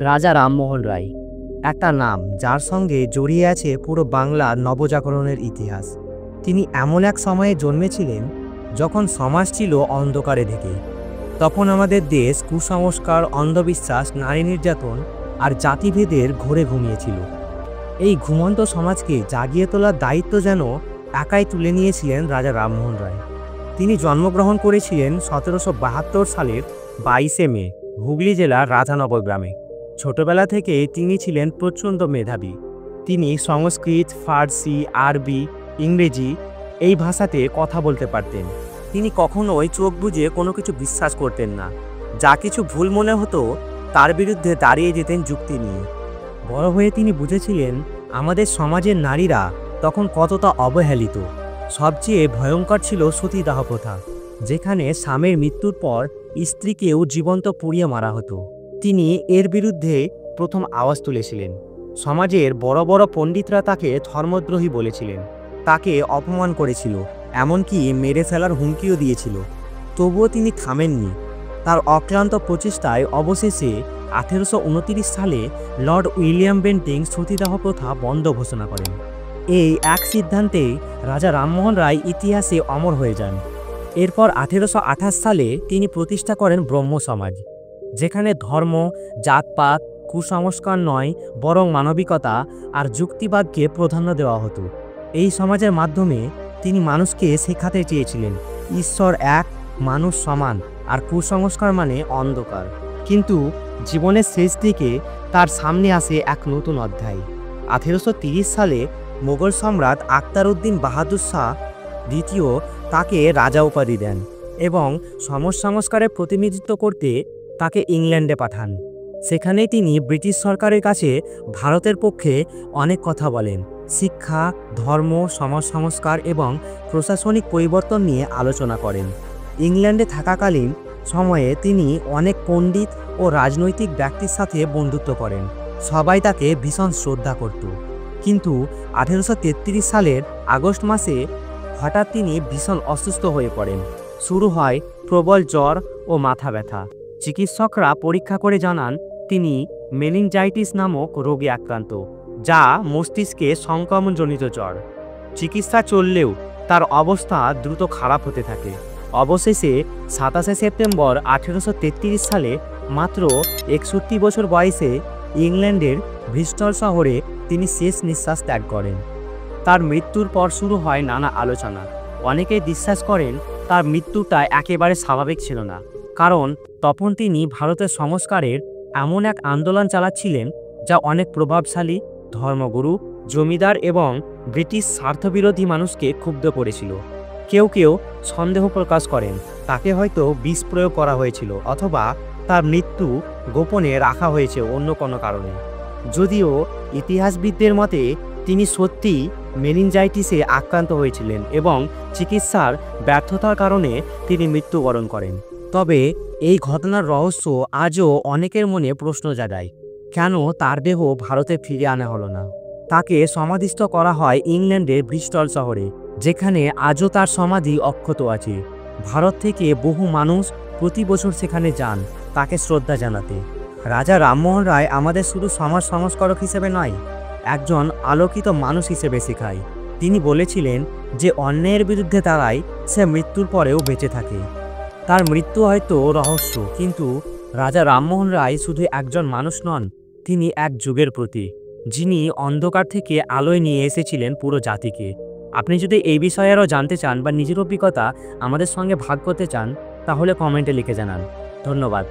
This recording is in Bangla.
রাজা রামমোহন রায় একটা নাম যার সঙ্গে জড়িয়ে আছে পুরো বাংলার নবজাগরণের ইতিহাস। তিনি এমন এক সময়ে জন্মেছিলেন যখন সমাজ ছিল অন্ধকারে ঢেকে। তখন আমাদের দেশ কুসংস্কার, অন্ধবিশ্বাস, নারী নির্যাতন আর জাতিভেদের ঘোরে ঘুমিয়েছিল। এই ঘুমন্ত সমাজকে জাগিয়ে তোলার দায়িত্ব যেন একাই তুলে নিয়েছিলেন রাজা রামমোহন রায়। তিনি জন্মগ্রহণ করেছিলেন 1772 সালের 22শে মে হুগলি জেলার রাধানগর গ্রামে। ছোটবেলা থেকে তিনি ছিলেন প্রচণ্ড মেধাবী। তিনি সংস্কৃত, ফার্সি, আরবি, ইংরেজি এই ভাষাতে কথা বলতে পারতেন। তিনি কখনোই চোখ বুজে কোনো কিছু বিশ্বাস করতেন না। যা কিছু ভুল মনে হতো তার বিরুদ্ধে দাঁড়িয়ে যেতেন যুক্তি নিয়ে। বড় হয়ে তিনি বুঝেছিলেন আমাদের সমাজের নারীরা তখন কতটা অবহেলিত। সবচেয়ে ভয়ঙ্কর ছিল সতীদাহ প্রথা, যেখানে স্বামীর মৃত্যুর পর স্ত্রীকেও জীবন্ত পুড়িয়ে মারা হতো। তিনি এর বিরুদ্ধে প্রথম আওয়াজ তুলেছিলেন। সমাজের বড় বড় পণ্ডিতরা তাকে ধর্মদ্রোহী বলেছিলেন, তাকে অপমান করেছিল, এমনকি মেরে ফেলার হুমকিও দিয়েছিল। তবুও তিনি থামেননি। তার অক্লান্ত প্রচেষ্টায় অবশেষে 1829 সালে লর্ড উইলিয়াম বেন্টিং সতীদাহ প্রথা বন্ধ ঘোষণা করেন। এই এক সিদ্ধান্তে রাজা রামমোহন রায় ইতিহাসে অমর হয়ে যান। এরপর 1828 সালে তিনি প্রতিষ্ঠা করেন ব্রহ্ম সমাজ, যেখানে ধর্ম, জাতপাত, কুসংস্কার নয় বরং মানবিকতা আর যুক্তিবাদকে প্রাধান্য দেওয়া হতো। এই সমাজের মাধ্যমে তিনি মানুষকে শেখাতে চেয়েছিলেন ঈশ্বর এক, মানুষ সমান, আর কুসংস্কার মানে অন্ধকার। কিন্তু জীবনের শেষ দিকে তার সামনে আসে এক নতুন অধ্যায়। 1830 সালে মোগল সম্রাট আখতার উদ্দিন বাহাদুর শাহ দ্বিতীয় তাকে রাজা উপাধি দেন এবং সমাজ সংস্কারের প্রতিনিধিত্ব করতে তাকে ইংল্যান্ডে পাঠান। সেখানে তিনি ব্রিটিশ সরকারের কাছে ভারতের পক্ষে অনেক কথা বলেন। শিক্ষা, ধর্ম, সমাজ সংস্কার এবং প্রশাসনিক পরিবর্তন নিয়ে আলোচনা করেন। ইংল্যান্ডে থাকাকালীন সময়ে তিনি অনেক পণ্ডিত ও রাজনৈতিক ব্যক্তির সাথে বন্ধুত্ব করেন। সবাই তাকে ভীষণ শ্রদ্ধা করত। কিন্তু 1833 সালের আগস্ট মাসে হঠাৎ তিনি ভীষণ অসুস্থ হয়ে পড়েন। শুরু হয় প্রবল জ্বর ও মাথা ব্যথা। চিকিৎসকরা পরীক্ষা করে জানান তিনি মেনিনজাইটিস নামক রোগে আক্রান্ত, যা মস্তিষ্কে সংক্রমণজনিত জ্বর। চিকিৎসা চললেও তার অবস্থা দ্রুত খারাপ হতে থাকে। অবশেষে 27শে সেপ্টেম্বর 1833 সালে মাত্র 61 বছর বয়সে ইংল্যান্ডের ব্রিস্টল শহরে তিনি শেষ নিঃশ্বাস ত্যাগ করেন। তার মৃত্যুর পর শুরু হয় নানা আলোচনা। অনেকেই বিশ্বাস করেন তার মৃত্যুটা একেবারে স্বাভাবিক ছিল না, কারণ তখন তিনি ভারতের সংস্কারের এমন এক আন্দোলন চালাচ্ছিলেন যা অনেক প্রভাবশালী ধর্মগুরু, জমিদার এবং ব্রিটিশ স্বার্থবিরোধী মানুষকে ক্ষুব্ধ করেছিল। কেউ কেউ সন্দেহ প্রকাশ করেন তাকে হয়তো বিষ প্রয়োগ করা হয়েছিল অথবা তার মৃত্যু গোপনে রাখা হয়েছে অন্য কোনো কারণে। যদিও ইতিহাসবিদদের মতে তিনি সত্যিই মেনিনজাইটিসে আক্রান্ত হয়েছিলেন এবং চিকিৎসার ব্যর্থতার কারণে তিনি মৃত্যুবরণ করেন। তবে এই ঘটনার রহস্য আজও অনেকের মনে প্রশ্ন জাগায়। কেন তার দেহ ভারতে ফিরে আনা হলো না? তাকে সমাধিস্থ করা হয় ইংল্যান্ডের ব্রিস্টল শহরে, যেখানে আজও তার সমাধি অক্ষত আছে। ভারত থেকে বহু মানুষ প্রতি বছর সেখানে যান তাকে শ্রদ্ধা জানাতে। রাজা রামমোহন রায় আমাদের শুধু সমাজ সংস্কারক হিসেবে নয়, একজন আলোকিত মানুষ হিসেবে শেখায়। তিনি বলেছিলেন যে অন্যায়ের বিরুদ্ধে দাঁড়ায় সে মৃত্যুর পরেও বেঁচে থাকে। তার মৃত্যু হয়তো রহস্য, কিন্তু রাজা রামমোহন রায় শুধু একজন মানুষ নন, তিনি এক যুগের প্রতীক, যিনি অন্ধকার থেকে আলোয় নিয়ে এসেছিলেন পুরো জাতিকে। আপনি যদি এই বিষয়ে আরও জানতে চান বা নিজের অভিজ্ঞতা আমাদের সঙ্গে ভাগ করতে চান, তাহলে কমেন্টে লিখে জানান। ধন্যবাদ।